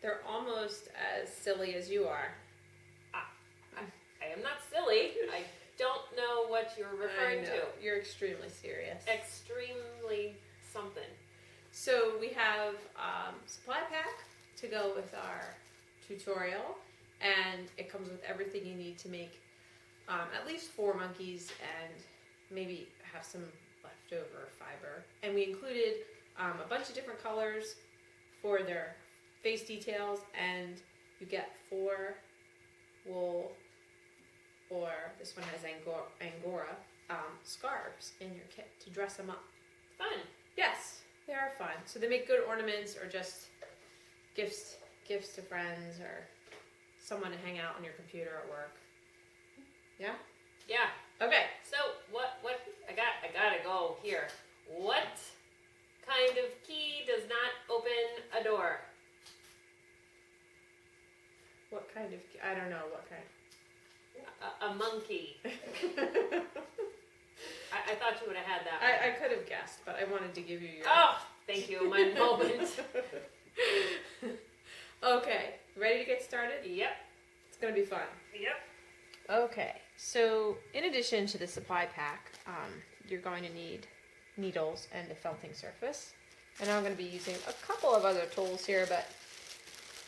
They're almost as silly as you are. I am not silly. I don't know what you're referring to. You're extremely serious. Extremely something. So we have supply pack to go with our tutorial, and it comes with everything you need to make at least 4 monkeys and maybe have some leftover fiber. And we included a bunch of different colors for their face details, and you get 4 wool, or this one has Angora scarves in your kit to dress them up. Fun. Yes, they are fun. So they make good ornaments or just gifts to friends or someone to hang out on your computer at work. Yeah? Yeah. Okay. So what I gotta go here. What kind of key does not open a door? What kind of key? I don't know what kind. A monkey. I thought you would have had that I could have guessed, but I wanted to give you your... Oh, thank you. My moment. Okay, ready to get started? Yep. It's going to be fun. Yep. Okay, so in addition to the supply pack, you're going to need needles and a felting surface. And I'm going to be using a couple of other tools here, but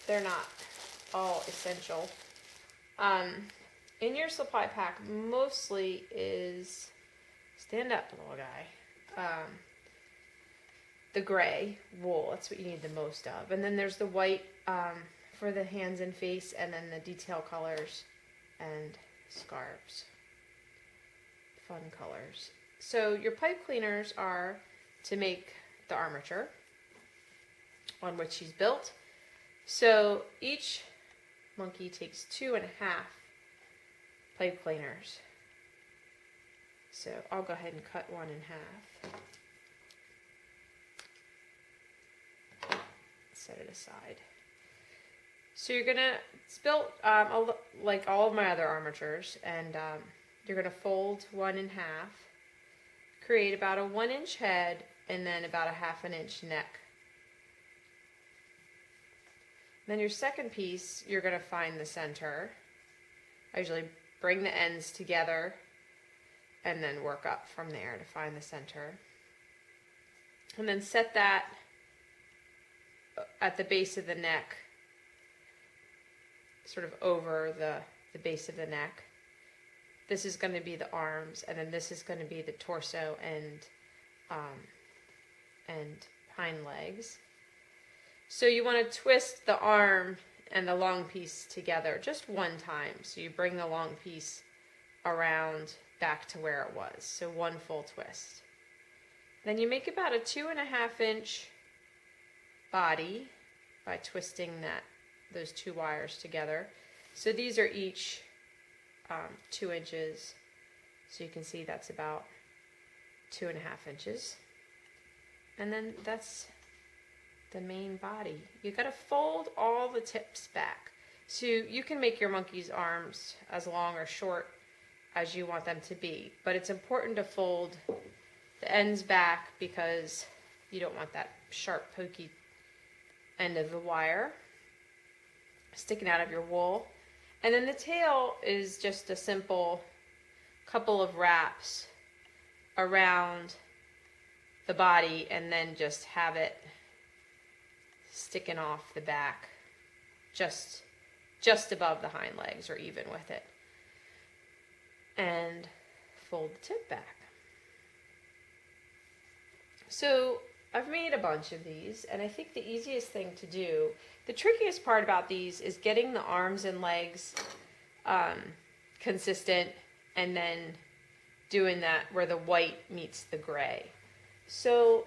they're not all essential. In your supply pack mostly is, stand up little guy, the gray wool. That's what you need the most of. And then there's the white for the hands and face, and then the detail colors and scarves. Fun colors. So your pipe cleaners are to make the armature on which she's built. So each monkey takes 2.5 pipe cleaners. So I'll go ahead and cut one in half. Set it aside. So you're gonna, it's built like all of my other armatures, and you're gonna fold one in half, create about a 1-inch head, and then about a 1/2 inch neck. Then your second piece, you're gonna find the center. I usually bring the ends together and then work up from there to find the center. And then set that at the base of the neck, sort of over the base of the neck. This is going to be the arms, and then this is going to be the torso and hind legs. So you want to twist the arm and the long piece together just one time. So you bring the long piece around back to where it was. So one full twist. Then you make about a 2.5 inch body by twisting those 2 wires together. So these are each 2 inches. So you can see that's about 2.5 inches. And then that's the main body. You got to fold all the tips back. So you can make your monkey's arms as long or short as you want them to be, but it's important to fold the ends back because you don't want that sharp, pokey end of the wire sticking out of your wool. And then the tail is just a simple couple of wraps around the body, and then just have it sticking off the back just above the hind legs, or even with it, and fold the tip back. So I've made a bunch of these, and I think the easiest thing to do, the trickiest part about these is getting the arms and legs consistent, and then doing that where the white meets the gray. So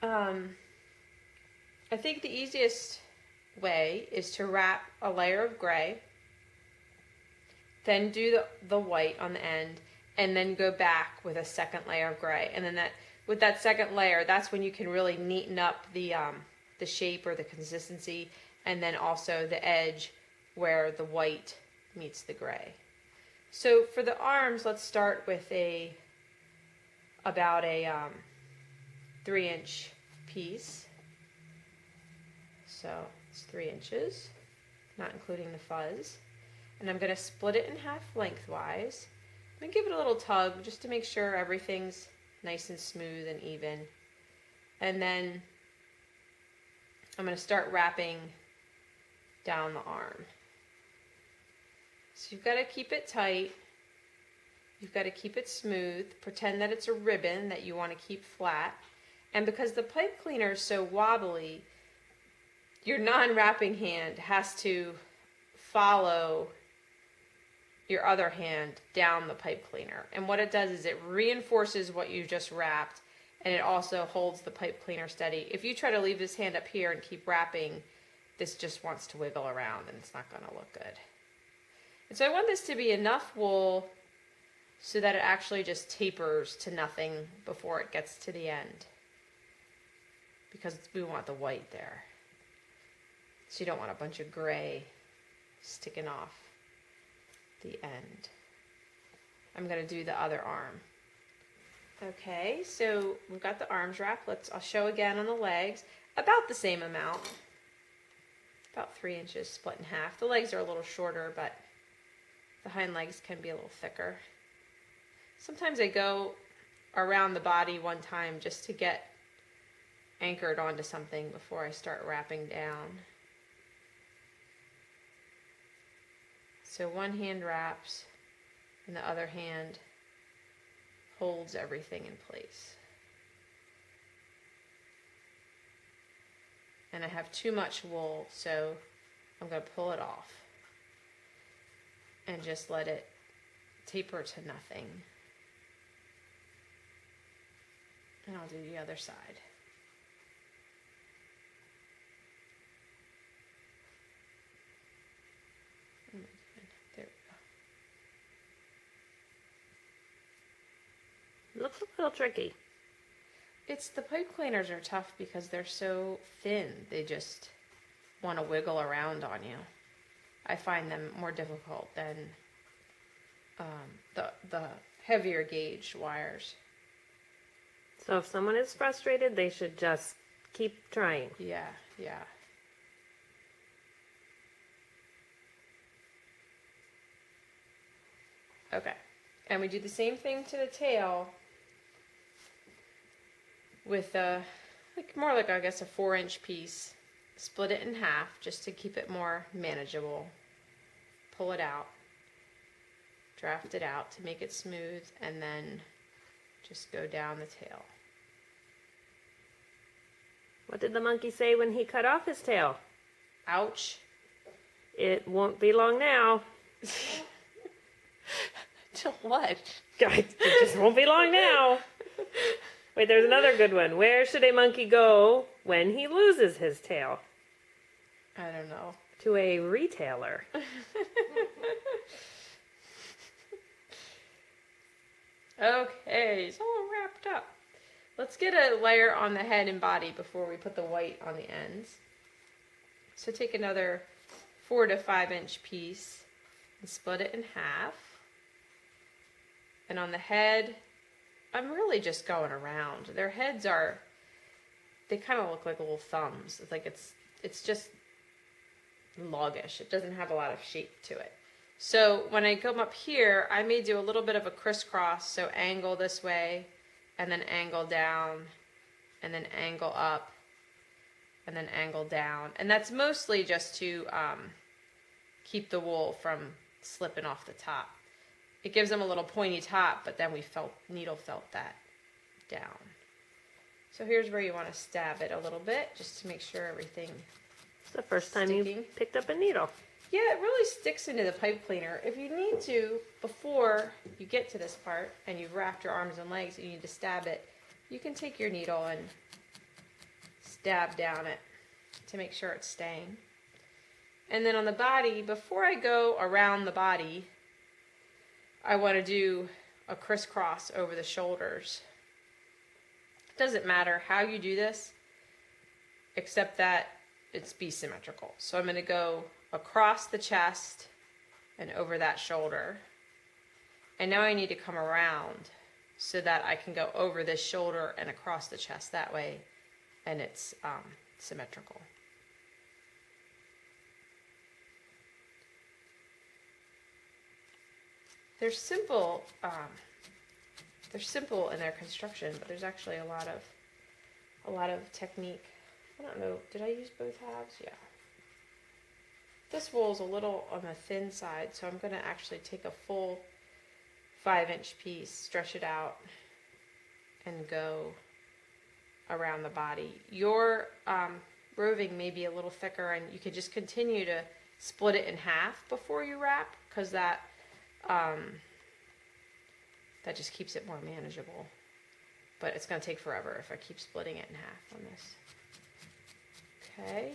I think the easiest way is to wrap a layer of gray, then do the white on the end, and then go back with a second layer of gray. And then with that second layer, that's when you can really neaten up the shape or the consistency, and then also the edge where the white meets the gray. So for the arms, let's start with about a 3-inch piece. So it's 3 inches, not including the fuzz. And I'm going to split it in half lengthwise. I'm going to give it a little tug just to make sure everything's nice and smooth and even. And then I'm going to start wrapping down the arm. So you've got to keep it tight. You've got to keep it smooth. Pretend that it's a ribbon that you want to keep flat. And because the pipe cleaner is so wobbly, your non-wrapping hand has to follow your other hand down the pipe cleaner. And what it does is it reinforces what you just wrapped, and it also holds the pipe cleaner steady. If you try to leave this hand up here and keep wrapping, this just wants to wiggle around and it's not going to look good. And so I want this to be enough wool so that it actually just tapers to nothing before it gets to the end, because we want the white there. So you don't want a bunch of gray sticking off the end. I'm going to do the other arm. Okay, so we've got the arms wrapped. I'll show again on the legs. About the same amount. About 3 inches split in half. The legs are a little shorter, but the hind legs can be a little thicker. Sometimes I go around the body one time just to get anchored onto something before I start wrapping down. So one hand wraps and the other hand holds everything in place. And I have too much wool, so I'm going to pull it off and just let it taper to nothing. And I'll do the other side. There we go. Looks a little tricky. It's the pipe cleaners are tough because they're so thin. They just want to wiggle around on you. I find them more difficult than the heavier gauge wires. So if someone is frustrated, they should just keep trying. Yeah, yeah. Okay, and we do the same thing to the tail with more like I guess a 4-inch piece. Split it in half just to keep it more manageable. Pull it out, draft it out to make it smooth, and then just go down the tail. What did the monkey say when he cut off his tail? Ouch. It won't be long now. To what? Guys, it just won't be long now. Wait, there's another good one. Where should a monkey go when he loses his tail? I don't know. To a retailer. Okay, it's all wrapped up. Let's get a layer on the head and body before we put the white on the ends. So take another 4 to 5 inch piece and split it in half. And on the head, I'm really just going around. Their heads they kind of look like little thumbs. It's like it's just longish. It doesn't have a lot of shape to it. So when I come up here, I may do a little bit of a crisscross. So angle this way, and then angle down, and then angle up, and then angle down. And that's mostly just to keep the wool from slipping off the top. It gives them a little pointy top, but then needle felt that down. So here's where you want to stab it a little bit, just to make sure everything. It's the first time you picked up a needle. Yeah, it really sticks into the pipe cleaner. If you need to, before you get to this part, and you've wrapped your arms and legs, and you need to stab it, you can take your needle and stab down it to make sure it's staying. And then on the body, before I go around the body, I want to do a crisscross over the shoulders. It doesn't matter how you do this, except that it's be symmetrical. So I'm going to go across the chest and over that shoulder. And now I need to come around so that I can go over this shoulder and across the chest that way, and it's symmetrical. they're simple. They're simple in their construction, but there's actually a lot of technique. I don't know. Did I use both halves? Yeah. This wool is a little on the thin side, so I'm going to actually take a full 5-inch piece, stretch it out, and go around the body. Your roving may be a little thicker, and you could just continue to split it in half before you wrap, because that just keeps it more manageable. But it's going to take forever if I keep splitting it in half on this. Okay.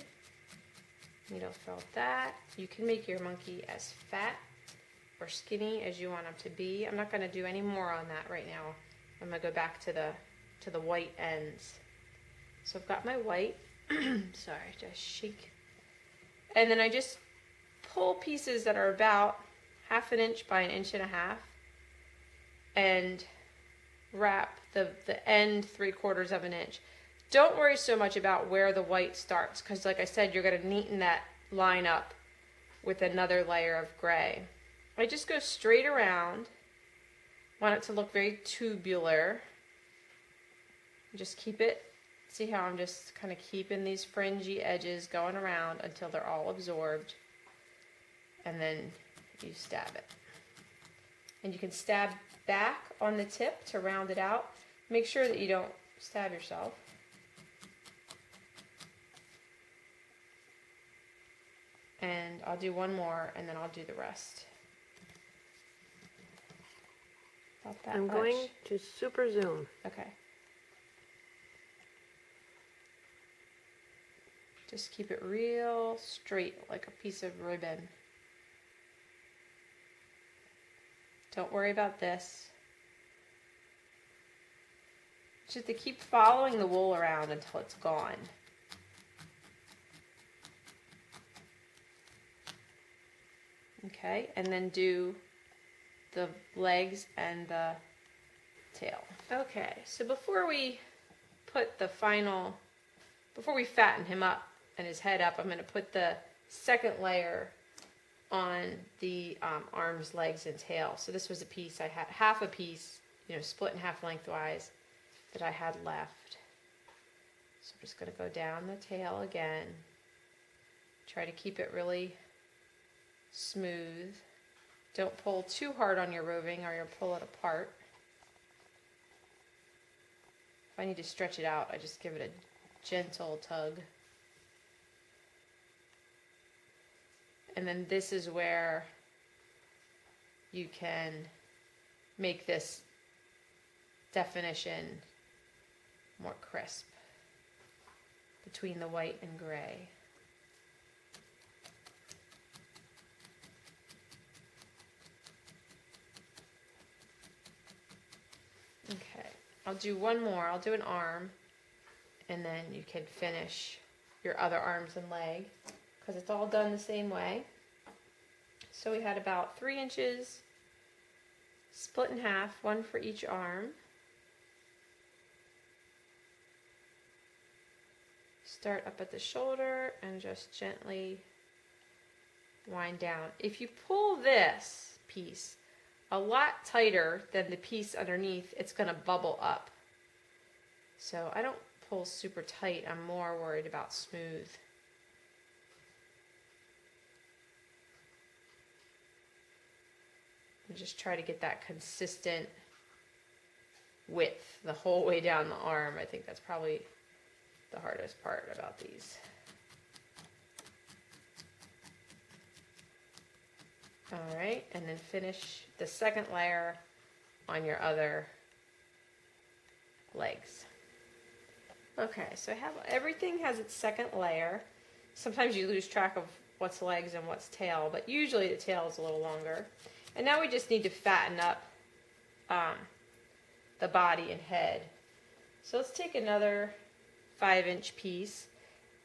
Needle felt that. You can make your monkey as fat or skinny as you want them to be. I'm not going to do any more on that right now. I'm going to go back to the white ends. So I've got my white. Sorry, just shake. And then I just pull pieces that are about 1/2 inch by 1.5 inches and wrap the end 3/4 of an inch. Don't worry so much about where the white starts, because like I said, you're going to neaten that line up with another layer of gray. I just go straight around. Want it to look very tubular. Just keep it. See how I'm just kind of keeping these fringy edges going around until they're all absorbed. And then you stab it. And you can stab back on the tip to round it out. Make sure that you don't stab yourself. And I'll do one more, and then I'll do the rest. About that I'm much. going to super zoom. Okay. Just keep it real straight, like a piece of ribbon. Don't worry about this. Just to keep following the wool around until it's gone. Okay, and then do the legs and the tail. Okay, so before we fatten him up and his head up, I'm going to put the second layer on the arms, legs, and tail. So this was a piece I had, half a piece, split in half lengthwise, that I had left. So I'm just going to go down the tail again. Try to keep it really smooth. Don't pull too hard on your roving or you'll pull it apart. If I need to stretch it out, I just give it a gentle tug. And then this is where you can make this definition more crisp between the white and gray. Okay, I'll do one more. I'll do an arm, and then you can finish your other arms and leg, because it's all done the same way. So we had about 3 inches split in half, one for each arm. Start up at the shoulder and just gently wind down. If you pull this piece a lot tighter than the piece underneath, it's going to bubble up. So I don't pull super tight. I'm more worried about smooth. And just try to get that consistent width the whole way down the arm. I think that's probably the hardest part about these. All right, and then finish the second layer on your other legs. Okay, so everything has its second layer. Sometimes you lose track of what's legs and what's tail, but usually the tail is a little longer. And now we just need to fatten up the body and head. So let's take another 5-inch piece,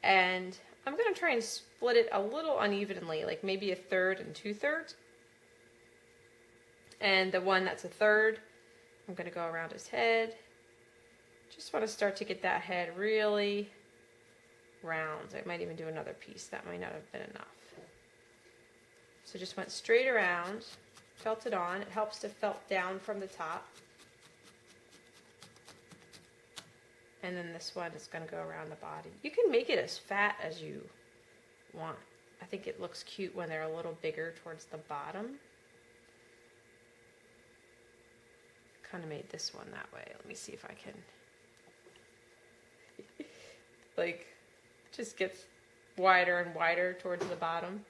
and I'm going to try and split it a little unevenly, like maybe 1/3 and 2/3. And the one that's 1/3, I'm going to go around his head. Just want to start to get that head really round. I might even do another piece. That might not have been enough. So just went straight around. felt it on. It helps to felt down from the top. And then this one is going to go around the body. You can make it as fat as you want. I think it looks cute when they're a little bigger towards the bottom. Kind of made this one that way. Let me see if I can. Like, just gets wider and wider towards the bottom.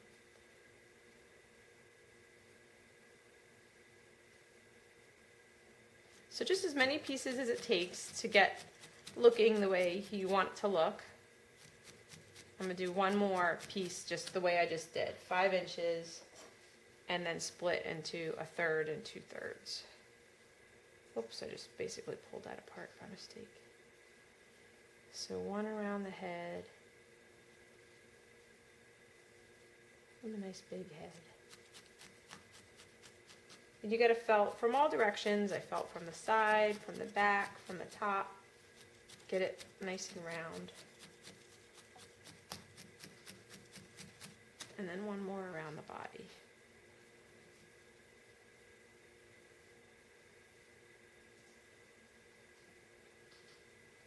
So just as many pieces as it takes to get looking the way you want it to look. I'm going to do one more piece just the way I just did. 5 inches and then split into 1/3 and 2/3. Oops, I just basically pulled that apart by mistake. So one around the head. And a nice big head. And you get a felt from all directions. I felt from the side, from the back, from the top. Get it nice and round. And then one more around the body.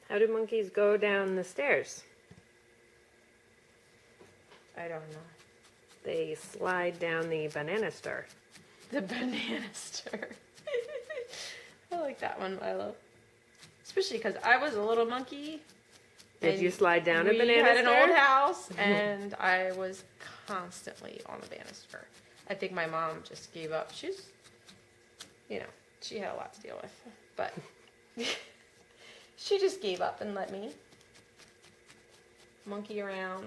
How do monkeys go down the stairs? I don't know. They slide down the banana star. The banana stir. I like that one, Milo. Especially because I was a little monkey. Did you slide down a banana We had an star? old house, and I was constantly on the banister. I think my mom just gave up. She's, she had a lot to deal with. But she just gave up and let me monkey around.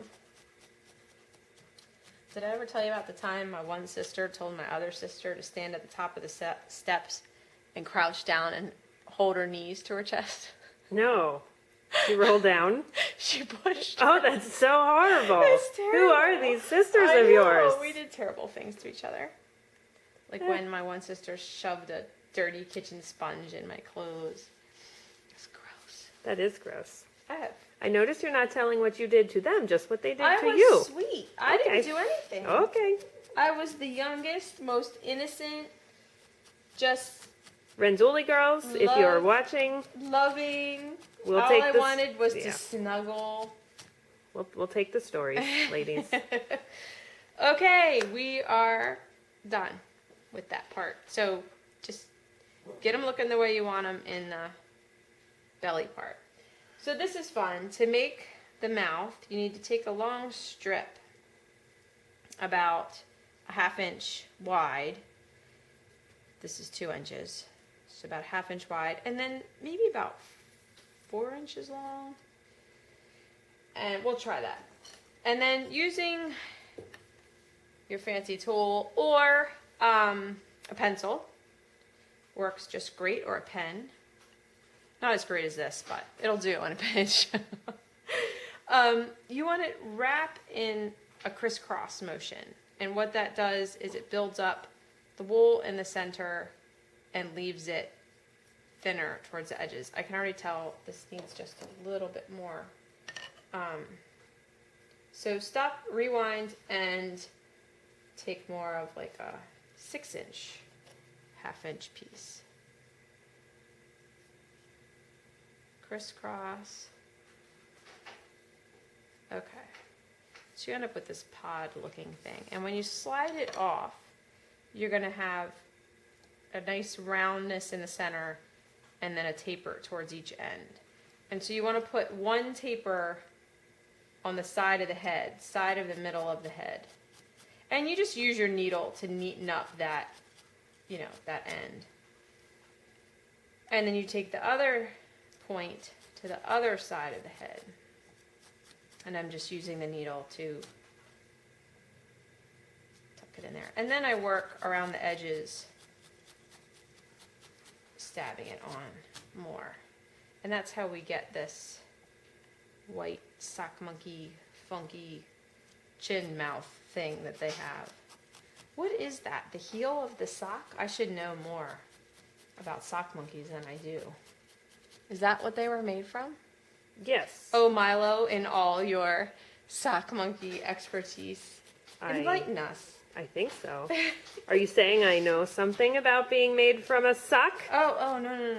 Did I ever tell you about the time my one sister told my other sister to stand at the top of the steps and crouch down and hold her knees to her chest? No. She rolled down? She pushed Oh, her. that's so horrible. It's terrible. Who are these sisters I of know. yours? We did terrible things to each other. Like when my one sister shoved a dirty kitchen sponge in my clothes. It's gross. That is gross. I I noticed you're not telling what you did to them, just what they did to was you. sweet. I Okay. didn't do anything. Okay. I was the youngest, most innocent, just Renzulli girls, if you're Love. watching, loving. we'll All take I this. wanted was yeah. to snuggle. We'll take the stories, ladies. Okay, we are done with that part. So just get them looking the way you want them in the belly part. So this is fun. To make the mouth, you need to take a long strip about a 1/2 inch wide. This is 2 inches. So about a 1/2 inch wide. And then maybe about 4 inches long. And we'll try that. And then using your fancy tool or a pencil works just great, or a pen. Not as great as this, but it'll do on a pinch. You want to wrap in a crisscross motion. And what that does is it builds up the wool in the center and leaves it thinner towards the edges. I can already tell this needs just a little bit more. So stop, rewind, and take more of like a 6 inch, 1/2 inch piece. Crisscross. Okay. So you end up with this pod looking thing. And when you slide it off, you're going to have a nice roundness in the center and then a taper towards each end. And so you want to put one taper on the side of the head, side of the middle of the head. And you just use your needle to neaten up that, that end. And then you take the other point to the other side of the head. And I'm just using the needle to tuck it in there. And then I work around the edges, stabbing it on more. And that's how we get this white sock monkey, funky chin mouth thing that they have. What is that? The heel of the sock? I should know more about sock monkeys than I do. Is that what they were made from? Yes. Oh, Milo, in all your sock monkey expertise, I enlighten us. I think so. Are you saying I know something about being made from a sock? Oh, no.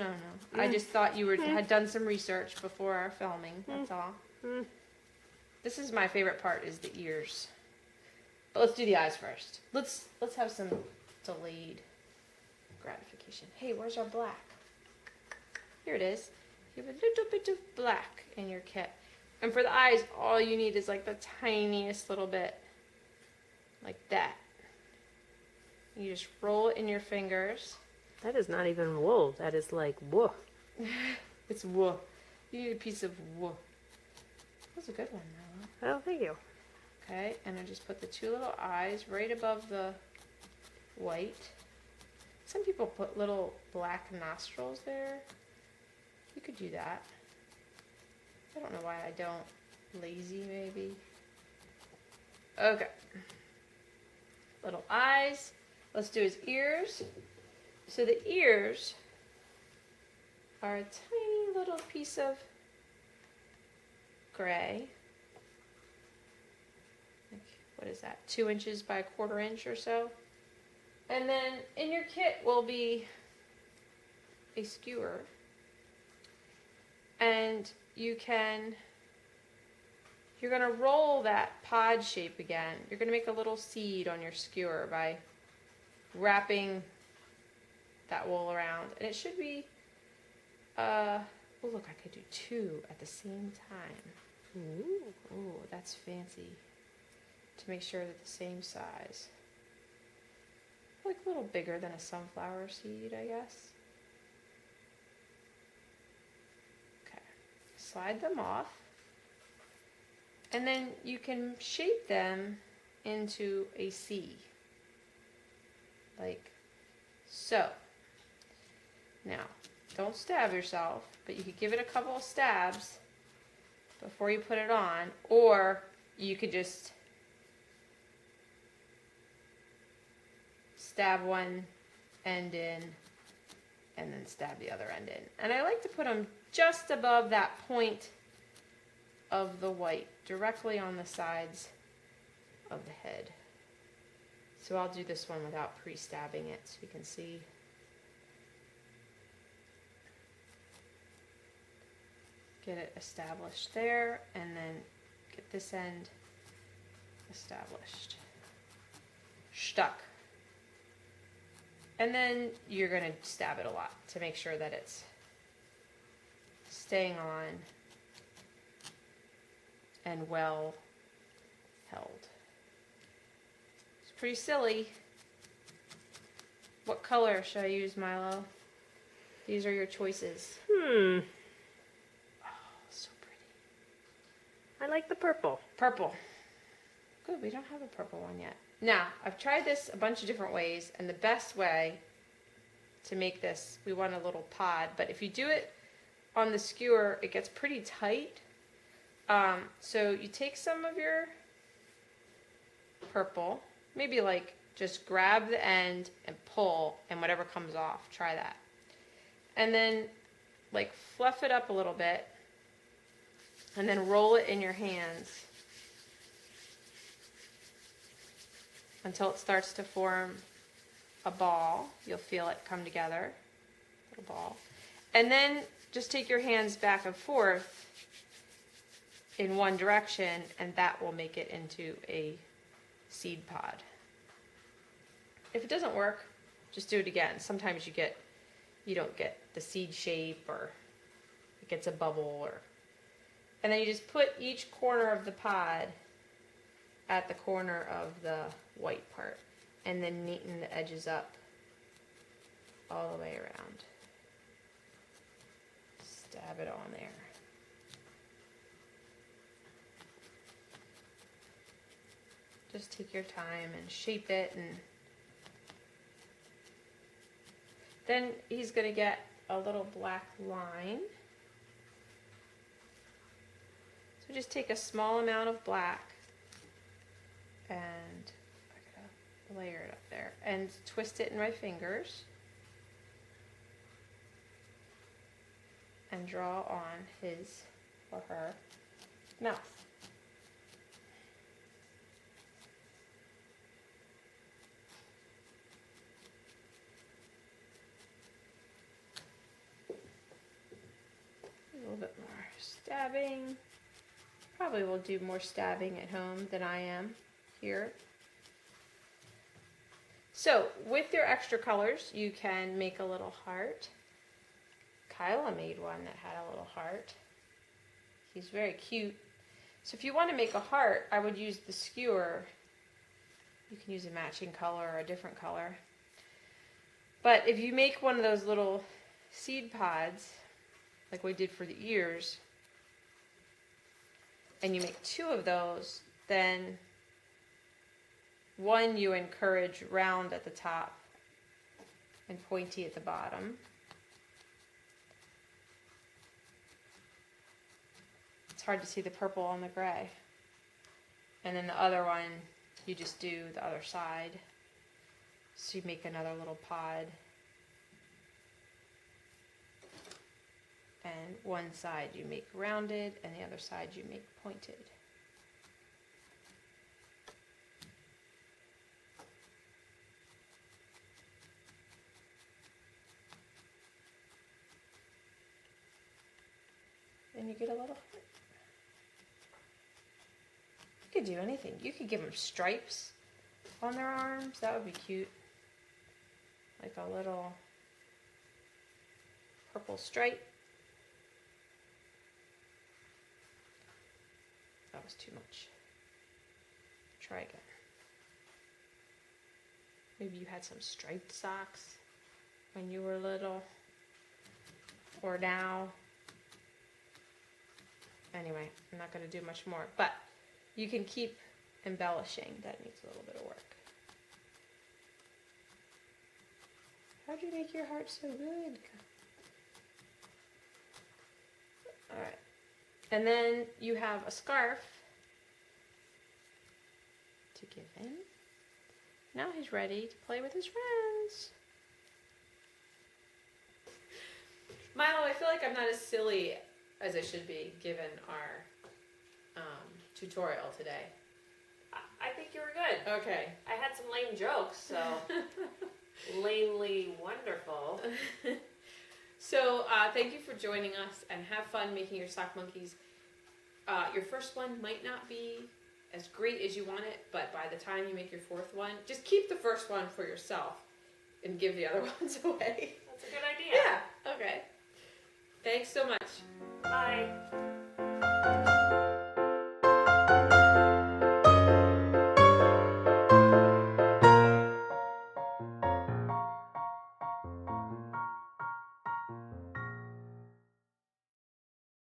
I just thought you had done some research before our filming. That's all. This is my favorite part, is the ears. But let's do the eyes first. Let's have some delayed gratification. Hey, where's our black? Here it is. You have a little bit of black in your kit. And for the eyes, all you need is like the tiniest little bit. Like that. You just roll it in your fingers. That is not even wool. That is like wool. It's wool. You need a piece of wool. That was a good one, Noah. Oh, thank you. Okay, and I just put the two little eyes right above the white. Some people put little black nostrils there. You could do that. I don't know why I don't. Lazy, maybe. Okay. Little eyes. Let's do his ears. So the ears are a tiny little piece of gray. Like, what is that? 2 inches by 1/4 inch or so. And then in your kit will be a skewer. And you're going to roll that pod shape again. You're going to make a little seed on your skewer by wrapping that wool around. And it should be, oh look, I could do 2 at the same time. Ooh, that's fancy. To make sure they're the same size. Like a little bigger than a sunflower seed, I guess. Okay, slide them off. And then you can shape them into a C. Like so. Now, don't stab yourself, but you could give it a couple of stabs before you put it on, or you could just stab one end in and then stab the other end in. And I like to put them just above that point of the white, directly on the sides of the head. So I'll do this one without pre-stabbing it so you can see. Get it established there, and then get this end established. Stuck. And then you're going to stab it a lot to make sure that it's staying on and well held. It's pretty silly. What color should I use, Milo? These are your choices. Oh, so pretty. I like the purple. Purple. Good, we don't have a purple one yet. Now, I've tried this a bunch of different ways, and the best way to make this, we want a little pod, but if you do it on the skewer, it gets pretty tight. So you take some of your purple, maybe like just grab the end and pull, and whatever comes off, try that. And then like fluff it up a little bit, and then roll it in your hands until it starts to form a ball. You'll feel it come together, little ball. And then just take your hands back and forth in one direction, and that will make it into a seed pod. If it doesn't work, just do it again. Sometimes you don't get the seed shape, or it gets a bubble, and then you just put each corner of the pod at the corner of the white part, and then neaten the edges up all the way around. Stab it on there. Just take your time and shape it, and then he's going to get a little black line. So just take a small amount of black, and I gotta layer it up there, and twist it in my fingers and draw on his or her mouth. bit more stabbing. Probably will do more stabbing at home than I am here. So with your extra colors, you can make a little heart. Kyla made one that had a little heart. He's very cute. So if you want to make a heart, I would use the skewer. You can use a matching color or a different color. But if you make one of those little seed pods, like we did for the ears, and you make 2 of those, then one you encourage round at the top and pointy at the bottom. It's hard to see the purple on the gray. And then the other one, you just do the other side. So you make another little pod. And one side you make rounded, and the other side you make pointed. And you get a little heart. You could do anything. You could give them stripes on their arms. That would be cute. Like a little purple stripe. That was too much. Try again. Maybe you had some striped socks when you were little. Or now. Anyway, I'm not going to do much more. But you can keep embellishing. That needs a little bit of work. How'd you make your heart so good? Alright. And then you have a scarf to give him. Now he's ready to play with his friends. Milo, I feel like I'm not as silly as I should be given our tutorial today. I think you were good. Okay. I had some lame jokes, so lamely wonderful. So thank you for joining us, and have fun making your sock monkeys. Your first one might not be as great as you want it, but by the time you make your 4th one, just keep the first one for yourself and give the other ones away. That's a good idea. Yeah, okay. Thanks so much. Bye.